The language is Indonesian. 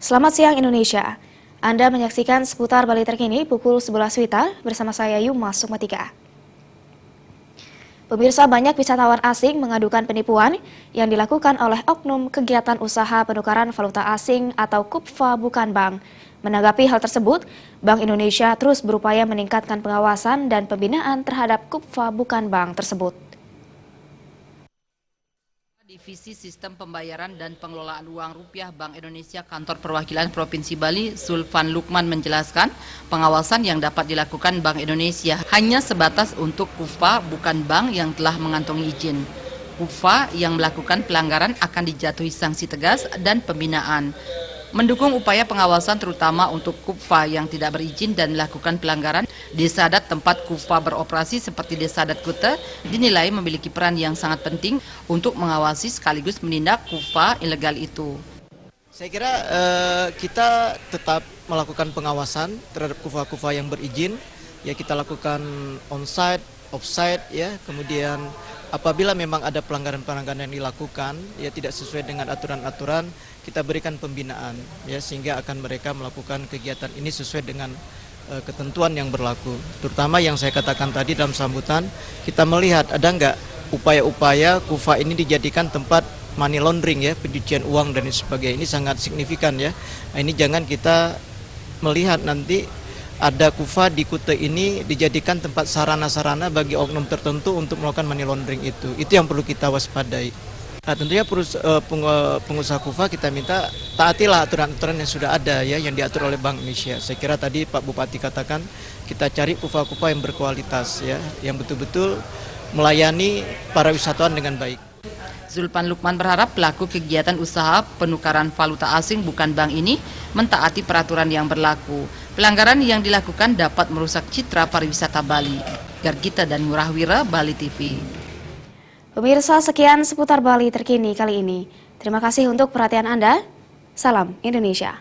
Selamat siang Indonesia. Anda menyaksikan seputar Bali terkini pukul 11 WITA bersama saya Yuma Sukmatika. Pemirsa, banyak wisatawan asing mengadukan penipuan yang dilakukan oleh oknum kegiatan usaha penukaran valuta asing atau KUPVA bukan bank. Menanggapi hal tersebut, Bank Indonesia terus berupaya meningkatkan pengawasan dan pembinaan terhadap KUPVA bukan bank tersebut. Divisi Sistem Pembayaran dan Pengelolaan Uang Rupiah Bank Indonesia Kantor Perwakilan Provinsi Bali, Zulfan Lukman menjelaskan, pengawasan yang dapat dilakukan Bank Indonesia hanya sebatas untuk KUPVA bukan bank yang telah mengantongi izin. KUPVA yang melakukan pelanggaran akan dijatuhi sanksi tegas dan pembinaan. Mendukung upaya pengawasan terutama untuk KUPVA yang tidak berizin dan melakukan pelanggaran, Desa Adat tempat KUPVA beroperasi seperti Desa Adat Kuta dinilai memiliki peran yang sangat penting untuk mengawasi sekaligus menindak KUPVA ilegal itu. Saya kira kita tetap melakukan pengawasan terhadap KUPVA-KUPVA yang berizin. Ya, kita lakukan on-site, off-site, ya. Kemudian apabila memang ada pelanggaran-pelanggaran yang dilakukan, ya tidak sesuai dengan aturan-aturan, kita berikan pembinaan, ya, sehingga akan mereka melakukan kegiatan ini sesuai dengan ketentuan yang berlaku. Terutama yang saya katakan tadi dalam sambutan, kita melihat ada nggak upaya-upaya KUPVA ini dijadikan tempat money laundering, ya, pencucian uang dan sebagainya. Ini sangat signifikan, ya. Nah, ini jangan kita melihat nanti ada KUPVA di Kuta ini dijadikan tempat sarana-sarana bagi oknum tertentu untuk melakukan money laundering itu. Itu yang perlu kita waspadai. Nah, tentunya pengusaha KUPVA kita minta taatilah aturan-aturan yang sudah ada, ya, yang diatur oleh Bank Indonesia. Saya kira tadi Pak Bupati katakan kita cari KUPVA-KUPVA yang berkualitas, ya, yang betul-betul melayani para wisatawan dengan baik. Zulfan Lukman berharap pelaku kegiatan usaha penukaran valuta asing bukan bank ini mentaati peraturan yang berlaku. Pelanggaran yang dilakukan dapat merusak citra pariwisata Bali. Gargita dan Murahwira, Bali TV. Pemirsa, sekian seputar Bali terkini kali ini. Terima kasih untuk perhatian Anda. Salam Indonesia.